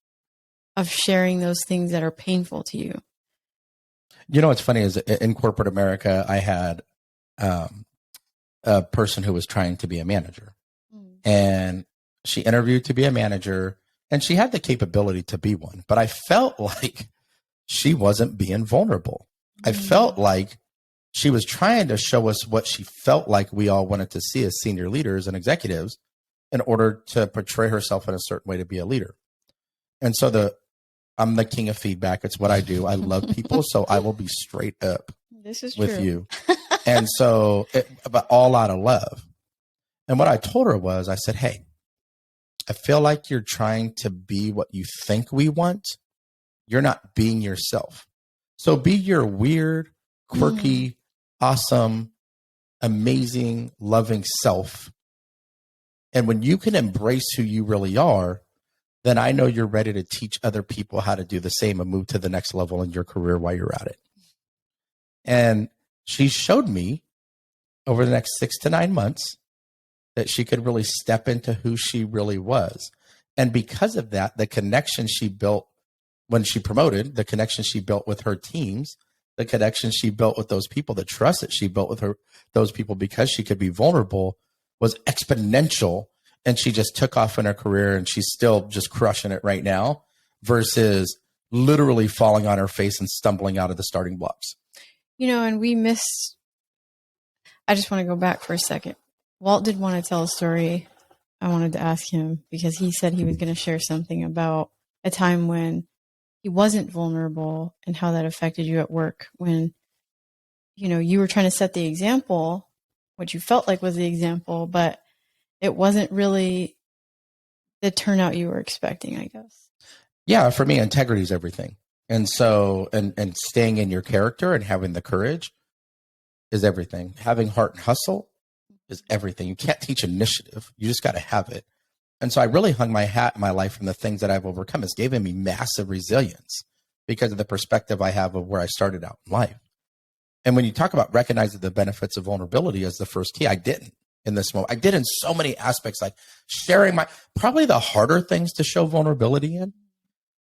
of sharing those things that are painful to you. You know, what's funny is in corporate America, I had a person who was trying to be a manager, and she interviewed to be a manager, and she had the capability to be one, but I felt like she wasn't being vulnerable. I felt like she was trying to show us what she felt like we all wanted to see as senior leaders and executives in order to portray herself in a certain way to be a leader. And so I'm the king of feedback. It's what I do. I love people, so I will be straight up with you. And so, but all out of love. And what I told her was, I said, hey, I feel like you're trying to be what you think we want. You're not being yourself. So be your weird, quirky, awesome, amazing, loving self. And when you can embrace who you really are, then I know you're ready to teach other people how to do the same and move to the next level in your career while you're at it. And she showed me over the next 6 to 9 months that she could really step into who she really was. And because of that, the connection she built when she promoted, the connection she built with her teams, the connection she built with those people, the trust that she built with those people because she could be vulnerable was exponential. And she just took off in her career, and she's still just crushing it right now versus literally falling on her face and stumbling out of the starting blocks. You know, and I just want to go back for a second. Walt did want to tell a story. I wanted to ask him because he said he was going to share something about a time when he wasn't vulnerable and how that affected you at work when, you know, you were trying to set the example, what you felt like was the example, but it wasn't really the turnout you were expecting, I guess. Yeah, for me, integrity is everything. And so, and staying in your character and having the courage is everything. Having heart and hustle is everything. You can't teach initiative. You just got to have it. And so I really hung my hat in my life from the things that I've overcome. It's given me massive resilience because of the perspective I have of where I started out in life. And when you talk about recognizing the benefits of vulnerability as the first key, I didn't in this moment. I did in so many aspects, like sharing probably the harder things to show vulnerability in.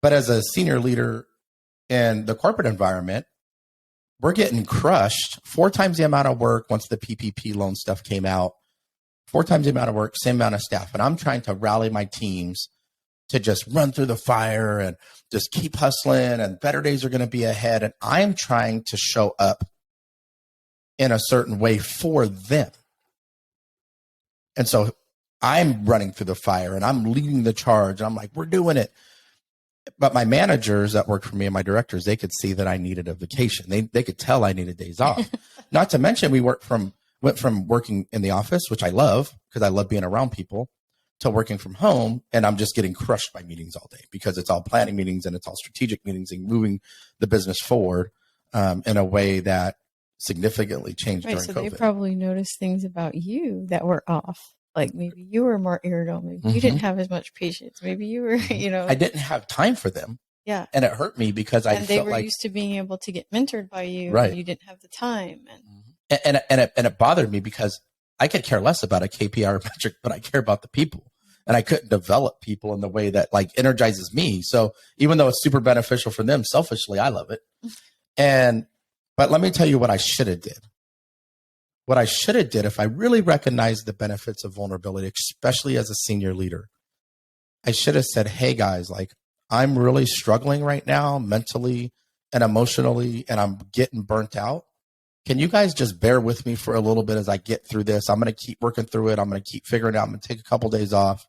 But as a senior leader in the corporate environment, we're getting crushed 4 times the amount of work once the PPP loan stuff came out. 4 times the amount of work, same amount of staff. And I'm trying to rally my teams to just run through the fire and just keep hustling, and better days are going to be ahead. And I'm trying to show up in a certain way for them. And so I'm running through the fire and I'm leading the charge. And I'm like, we're doing it. But my managers that worked for me and my directors, they could see that I needed a vacation. They could tell I needed days off. Not to mention we went from working in the office, which I love because I love being around people, to working from home. And I'm just getting crushed by meetings all day because it's all planning meetings and it's all strategic meetings and moving the business forward in a way that significantly changed during so COVID. They probably noticed things about you that were off. Like maybe you were more irritable. Maybe you didn't have as much patience. Maybe you were, you know. I didn't have time for them. Yeah. And it hurt me because they were used to being able to get mentored by you. Right. And you didn't have the time. And it bothered me because I could care less about a KPI metric, but I care about the people. And I couldn't develop people in the way that like energizes me. So even though it's super beneficial for them, selfishly, I love it. But let me tell you what I should have did. What I should have did if I really recognized the benefits of vulnerability, especially as a senior leader, I should have said, hey guys, like I'm really struggling right now mentally and emotionally, and I'm getting burnt out. Can you guys just bear with me for a little bit as I get through this? I'm going to keep working through it. I'm going to keep figuring it out. I'm going to take a couple days off.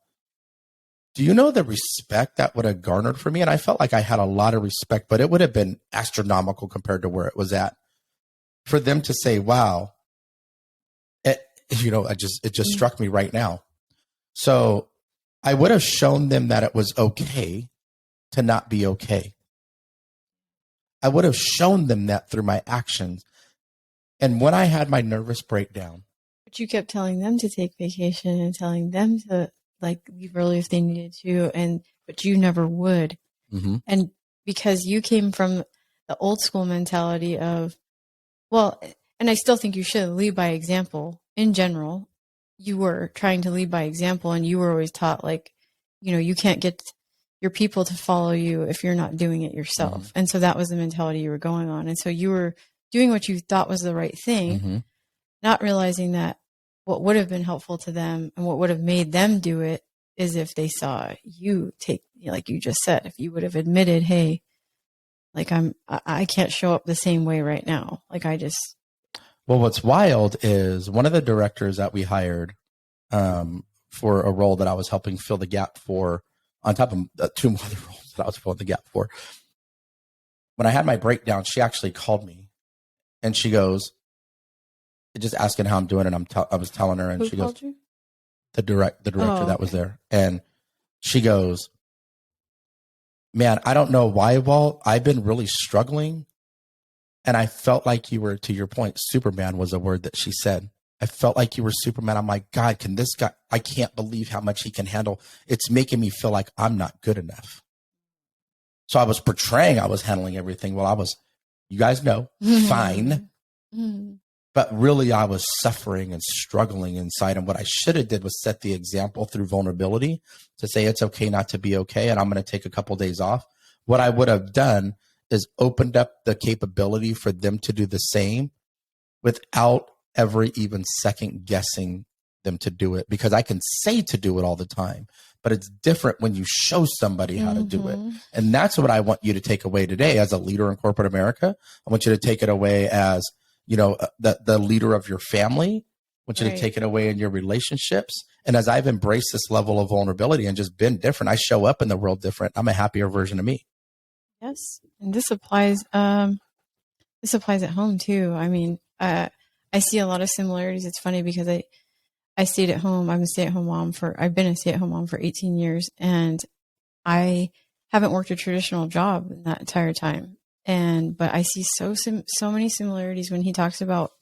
Do you know the respect that would have garnered for me? And I felt like I had a lot of respect, but it would have been astronomical compared to where it was at. For them to say, wow, it just struck me right now. So I would have shown them that it was okay to not be okay. I would have shown them that through my actions. And when I had my nervous breakdown. But you kept telling them to take vacation and telling them to like leave early if they needed to, but you never would. Mm-hmm. And because you came from the old school mentality of, well, and I still think you should lead by example in general. You were trying to lead by example, and you were always taught like, you can't get your people to follow you if you're not doing it yourself. Mm-hmm. And so that was the mentality you were going on. And so you were doing what you thought was the right thing, Mm-hmm. not realizing that what would have been helpful to them and what would have made them do it is if they saw you take, like you just said, if you would have admitted, hey, like I can't show up the same way right now. Like Well, what's wild is one of the directors that we hired for a role that I was helping fill the gap for, on top of 2 other roles that I was filling the gap for. When I had my breakdown, she actually called me and she goes, just asking how I'm doing. And I was telling her, and Who she goes, called you? the director that was there. And she goes, man, I don't know why, Walt, I've been really struggling. And I felt like you were, to your point, Superman was a word that she said. I felt like you were Superman. I'm like, God, can this guy, I can't believe how much he can handle. It's making me feel like I'm not good enough. So I was portraying I was handling everything. Well, I was, you guys know, fine. But really I was suffering and struggling inside. And what I should have did was set the example through vulnerability to say, it's okay not to be okay. And I'm going to take a couple of days off. What I would have done is opened up the capability for them to do the same without ever even second guessing them to do it, because I can say to do it all the time, but it's different when you show somebody how to do it. And that's what I want you to take away today as a leader in corporate America. I want you to take it away as, the leader of your family. I want you to take it away in your relationships. And as I've embraced this level of vulnerability and just been different, I show up in the world different. I'm a happier version of me. Yes. And this applies at home too. I mean, I see a lot of similarities. It's funny because I stayed at home. I've been a stay-at-home mom for 18 years, and I haven't worked a traditional job in that entire time. But I see so many similarities when he talks about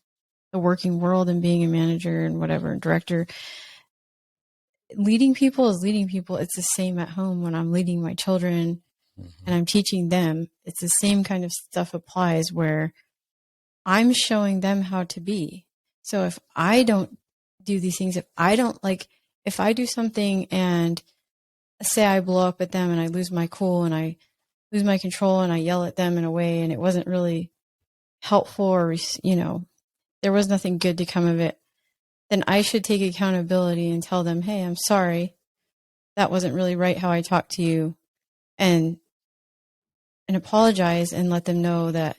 the working world and being a manager and whatever, and director. Leading people is leading people. It's the same at home when I'm leading my children and I'm teaching them. It's the same kind of stuff applies where I'm showing them how to be. So if I don't do these things, if I do something and say I blow up at them and I lose my cool and I lose my control and I yell at them in a way and it wasn't really helpful, or, there was nothing good to come of it, then I should take accountability and tell them, hey, I'm sorry. That wasn't really right how I talked to you. And apologize and let them know that,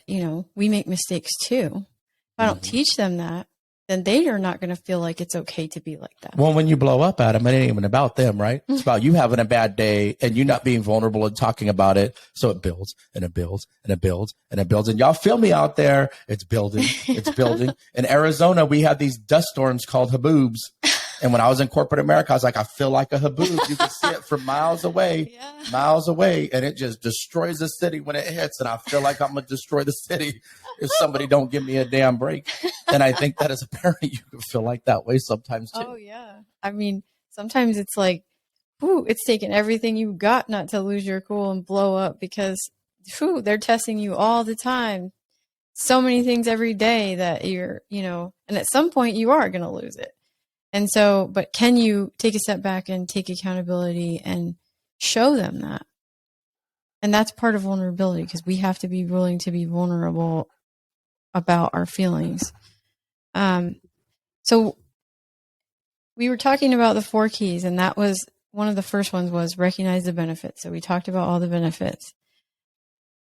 we make mistakes too. If I don't teach them that, then they are not going to feel like it's okay to be like that. Well, when you blow up at them, it ain't even about them, right? It's about you having a bad day and you not being vulnerable and talking about it. So it builds and it builds and it builds and it builds. And y'all feel me out there. It's building. It's building. In Arizona, we have these dust storms called haboobs. And when I was in corporate America, I was like, I feel like a haboob. You can see it from miles away. And it just destroys the city when it hits. And I feel like I'm going to destroy the city if somebody don't give me a damn break. And I think that as a parent, you can feel like that way sometimes too. Oh, yeah. I mean, sometimes it's like, it's taking everything you got not to lose your cool and blow up, because they're testing you all the time. So many things every day that you're, and at some point you are going to lose it. And so, but can you take a step back and take accountability and show them that? And that's part of vulnerability, because we have to be willing to be vulnerable about our feelings. So we were talking about the 4 keys, and that was one of the first ones was recognize the benefits. So we talked about all the benefits.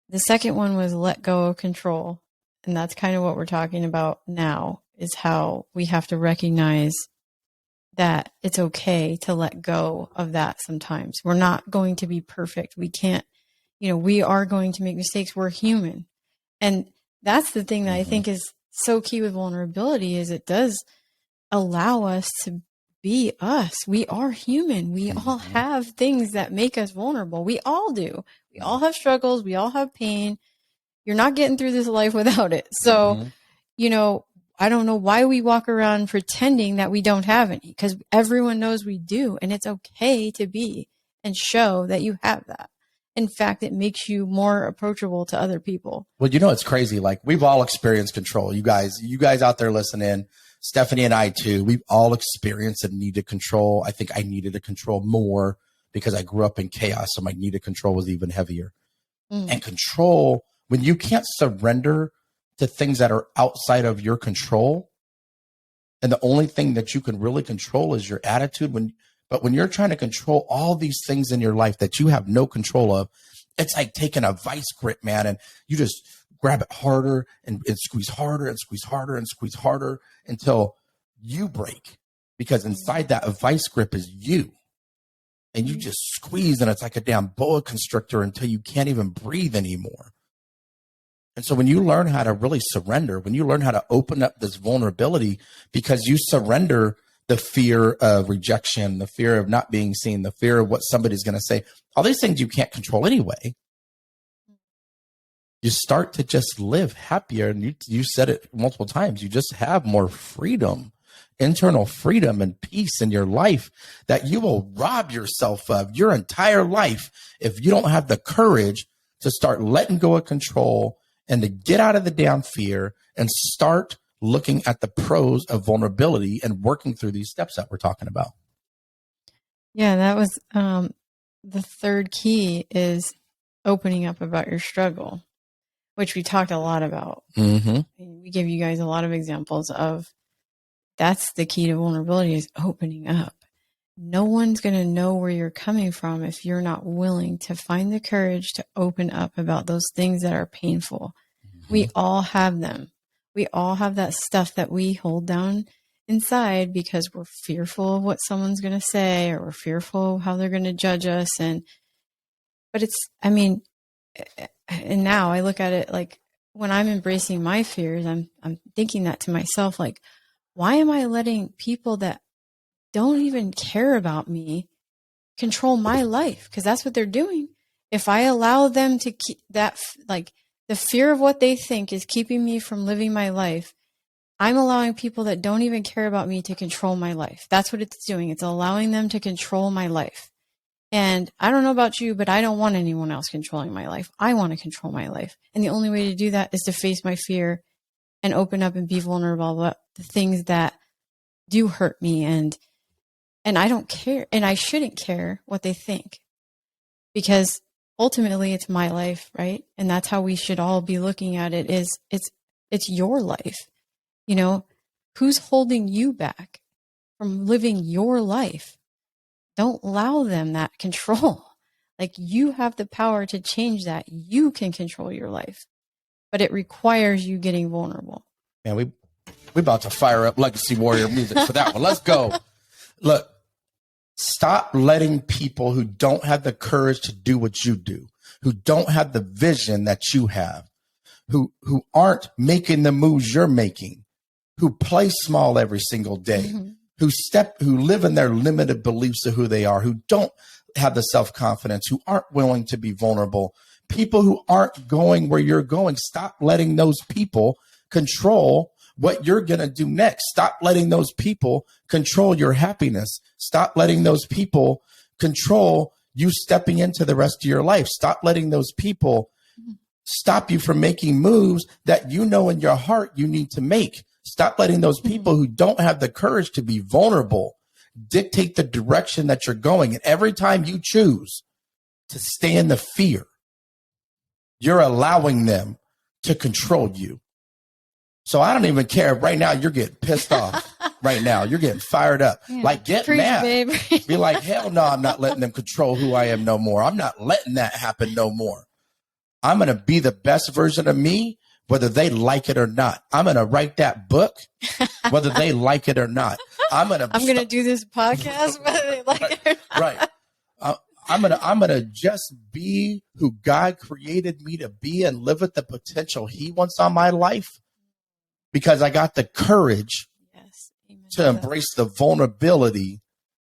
The second one was let go of control. And that's kind of what we're talking about now, is how we have to recognize that it's okay to let go of that sometimes. We're not going to be perfect. We can't, we are going to make mistakes. We're human. And that's the thing that I think is so key with vulnerability, is it does allow us to be us. We are human. We all have things that make us vulnerable. We all do. We all have struggles. We all have pain. You're not getting through this life without it. So, you know, I don't know why we walk around pretending that we don't have any, because everyone knows we do. And it's okay to be and show that you have that. In fact, it makes you more approachable to other people. Well, you know, it's crazy. Like, we've all experienced control. You guys out there listening, Stephanie and I too, we've all experienced a need to control. I think I needed to control more because I grew up in chaos. So my need to control was even heavier. And control, when you can't surrender to things that are outside of your control, and the only thing that you can really control is your attitude. But when you're trying to control all these things in your life that you have no control of, it's like taking a vice grip, man, and you just grab it harder and squeeze harder and squeeze harder and squeeze harder until you break, because inside that vice grip is you. And you just squeeze, and it's like a damn boa constrictor until you can't even breathe anymore. And so when you learn how to really surrender, when you learn how to open up this vulnerability, because you surrender the fear of rejection, the fear of not being seen, the fear of what somebody's going to say, all these things you can't control anyway, you start to just live happier. And you said it multiple times. You just have more freedom, internal freedom and peace in your life that you will rob yourself of your entire life if you don't have the courage to start letting go of control and to get out of the damn fear and start looking at the pros of vulnerability and working through these steps that we're talking about. Yeah, that was the third key, is opening up about your struggle, which we talked a lot about. We give you guys a lot of examples of that's the key to vulnerability, is opening up. No one's going to know where you're coming from if you're not willing to find the courage to open up about those things that are painful. We all have them. We all have that stuff that we hold down inside because we're fearful of what someone's going to say, or we're fearful of how they're going to judge us. But it's, I mean, and now I look at it like, when I'm embracing my fears, I'm thinking that to myself, like, why am I letting people that don't even care about me control my life? Because that's what they're doing. If I allow them to keep that, like, the fear of what they think is keeping me from living my life, I'm allowing people that don't even care about me to control my life. That's what it's doing. It's allowing them to control my life. And I don't know about you, but I don't want anyone else controlling my life. I want to control my life. And the only way to do that is to face my fear and open up and be vulnerable about the things that do hurt me. And I don't care, and I shouldn't care what they think, because ultimately it's my life, right? And that's how we should all be looking at it, is it's your life. You know, who's holding you back from living your life? Don't allow them that control. Like, you have the power to change that. You can control your life, but it requires you getting vulnerable. Man, we about to fire up Legacy Warrior music for that one. Let's go. Look, stop letting people who don't have the courage to do what you do, who don't have the vision that you have, who aren't making the moves you're making, who play small every single day, who live in their limited beliefs of who they are, who don't have the self-confidence, who aren't willing to be vulnerable, people who aren't going where you're going. Stop letting those people control what you're going to do next. Stop letting those people control your happiness. Stop letting those people control you stepping into the rest of your life. Stop letting those people stop you from making moves that you know in your heart you need to make. Stop letting those people who don't have the courage to be vulnerable dictate the direction that you're going. And every time you choose to stay in the fear, you're allowing them to control you. So I don't even care. Right now, you're getting pissed off. Right now, you're getting fired up. Yeah. Like, get mad. Babe. Be like, hell no, I'm not letting them control who I am no more. I'm not letting that happen no more. I'm going to be the best version of me, whether they like it or not. I'm going to write that book, whether they like it or not. I'm going to do this podcast, whether they like it or not. Right. I'm gonna just be who God created me to be and live with the potential He wants on my life, because I got the courage to embrace the vulnerability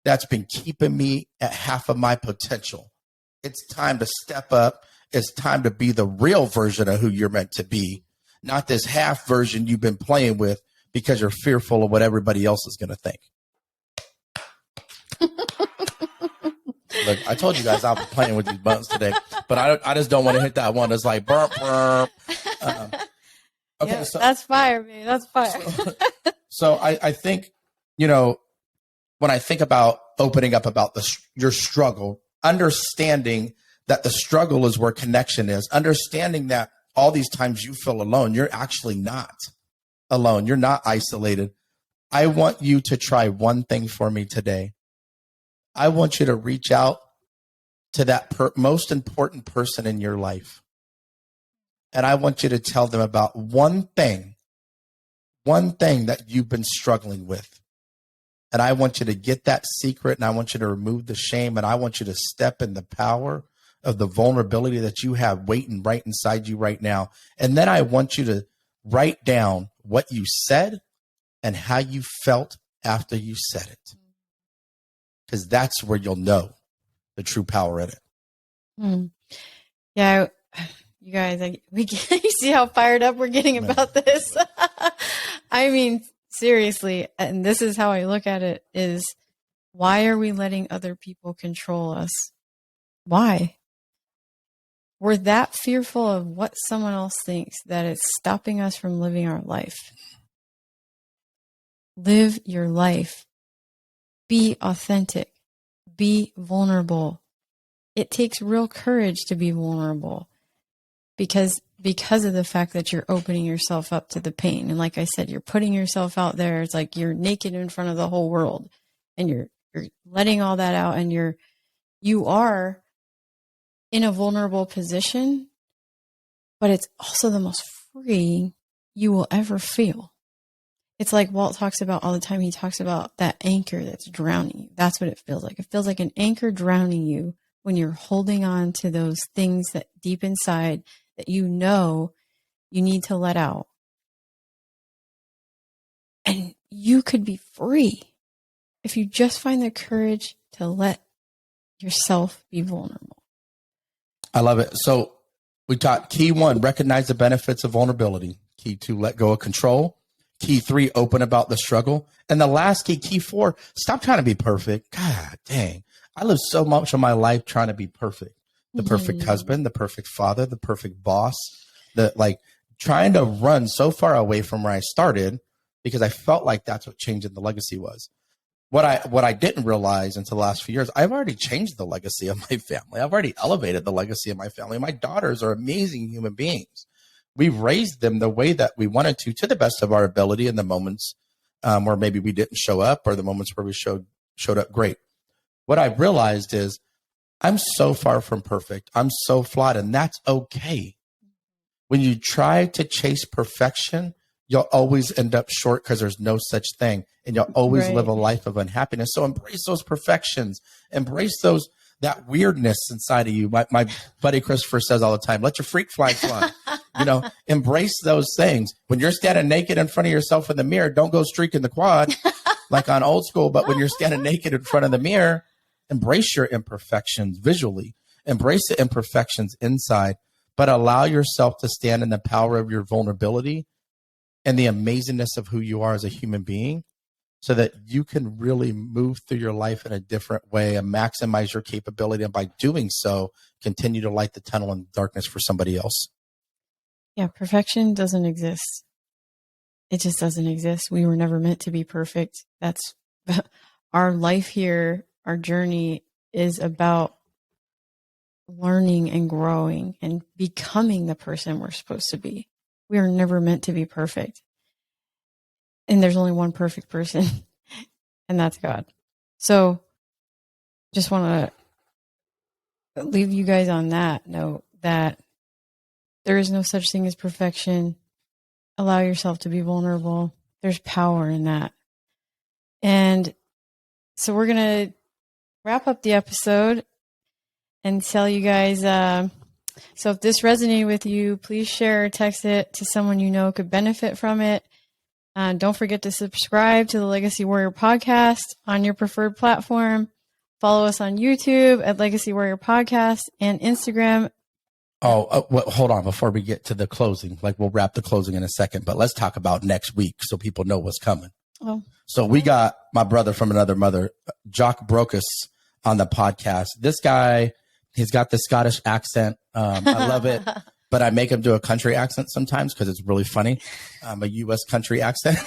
that's been keeping me at half of my potential. It's time to step up. It's time to be the real version of who you're meant to be, not this half version you've been playing with because you're fearful of what everybody else is going to think. Look, I told you guys I'll be playing with these buttons today, but I just don't want to hit that one that's like burp, burp. Okay, yeah, so that's fire, man. That's fire. So I think, when I think about opening up about your struggle, understanding that the struggle is where connection is, understanding that all these times you feel alone, you're actually not alone. You're not isolated. I want you to try one thing for me today. I want you to reach out to that most important person in your life. And I want you to tell them about one thing that you've been struggling with. And I want you to get that secret, and I want you to remove the shame, and I want you to step in the power of the vulnerability that you have waiting right inside you right now. And then I want you to write down what you said and how you felt after you said it. Because that's where you'll know the true power in it. Yeah, you guys, you see how fired up we're getting about this. I mean, seriously, and this is how I look at it, is why are we letting other people control us? Why? We're that fearful of what someone else thinks that it's stopping us from living our life. Live your life. Be authentic. Be vulnerable. It takes real courage to be vulnerable because of the fact that you're opening yourself up to the pain. And like I said, you're putting yourself out there. It's like you're naked in front of the whole world and you're letting all that out, and you are in a vulnerable position, but it's also the most freeing you will ever feel. It's like Walt talks about all the time. He talks about that anchor that's drowning you. That's what it feels like. It feels like an anchor drowning you when you're holding on to those things that deep inside that you know you need to let out. And you could be free if you just find the courage to let yourself be vulnerable. I love it. So we taught key 1, recognize the benefits of vulnerability. Key 2, let go of control. Key 3, open about the struggle. And the last key 4, stop trying to be perfect. God dang. I lived so much of my life trying to be perfect. The perfect husband, the perfect father, the perfect boss, trying to run so far away from where I started because I felt like that's what changing the legacy was. What I didn't realize until the last few years, I've already changed the legacy of my family. I've already elevated the legacy of my family. My daughters are amazing human beings. We've raised them the way that we wanted to the best of our ability in the moments where maybe we didn't show up, or the moments where we showed up great. What I realized is I'm so far from perfect. I'm so flawed, and that's okay. When you try to chase perfection, you'll always end up short because there's no such thing, and you'll always live a life of unhappiness. So embrace those perfections. Embrace that weirdness inside of you. My buddy Christopher says all the time, let your freak flag fly. Embrace those things. When you're standing naked in front of yourself in the mirror, don't go streaking the quad like on Old School. But when you're standing naked in front of the mirror, embrace your imperfections visually. Embrace the imperfections inside, but allow yourself to stand in the power of your vulnerability and the amazingness of who you are as a human being, so that you can really move through your life in a different way and maximize your capability. And by doing so, continue to light the tunnel in darkness for somebody else. Yeah, perfection doesn't exist. It just doesn't exist. We were never meant to be perfect. That's our life here. Our journey is about learning and growing and becoming the person we're supposed to be. We are never meant to be perfect. And there's only one perfect person, and that's God. So just want to leave you guys on that note, that there is no such thing as perfection. Allow yourself to be vulnerable. There's power in that. And so we're going to wrap up the episode and tell you guys, so if this resonated with you, please share or text it to someone you know could benefit from it. Don't forget to subscribe to the Legacy Warrior podcast on your preferred platform. Follow us on YouTube at Legacy Warrior Podcast and Instagram. Well, hold on before we get to the closing. Like, we'll wrap the closing in a second, but let's talk about next week so people know what's coming. So we got my brother from another mother, Jock Brokus, on the podcast. This guy, he's got the Scottish accent. I love it, but I make him do a country accent sometimes because it's really funny. A U.S. country accent.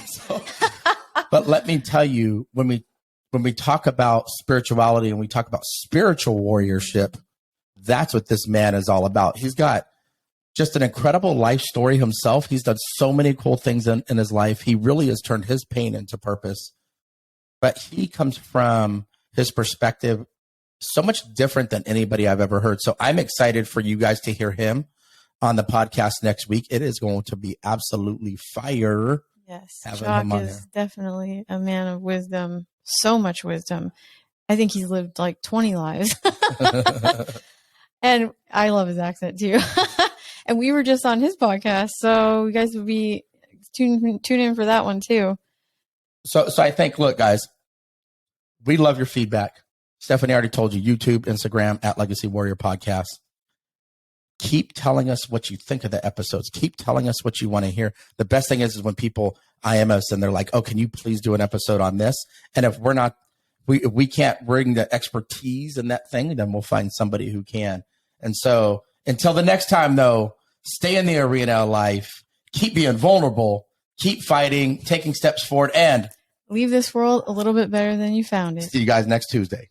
But let me tell you, when we talk about spirituality and we talk about spiritual warriorship, that's what this man is all about. He's got just an incredible life story himself. He's done so many cool things in his life. He really has turned his pain into purpose. But he comes from his perspective so much different than anybody I've ever heard. So I'm excited for you guys to hear him on the podcast next week. It is going to be absolutely fire. Yes, Jock is definitely a man of wisdom, so much wisdom. I think he's lived like 20 lives. And I love his accent too. And we were just on his podcast, so you guys would be tune in for that one too. So I think, look, guys, we love your feedback. Stephanie already told you, YouTube, Instagram, at Legacy Warrior Podcast. Keep telling us what you think of the episodes. Keep telling us what you want to hear. The best thing is when people IM us and they're like, oh, can you please do an episode on this? And if we're not, we can't bring the expertise in that thing, then we'll find somebody who can. And so until the next time, though, stay in the arena of life, keep being vulnerable, keep fighting, taking steps forward, and leave this world a little bit better than you found it. See you guys next Tuesday.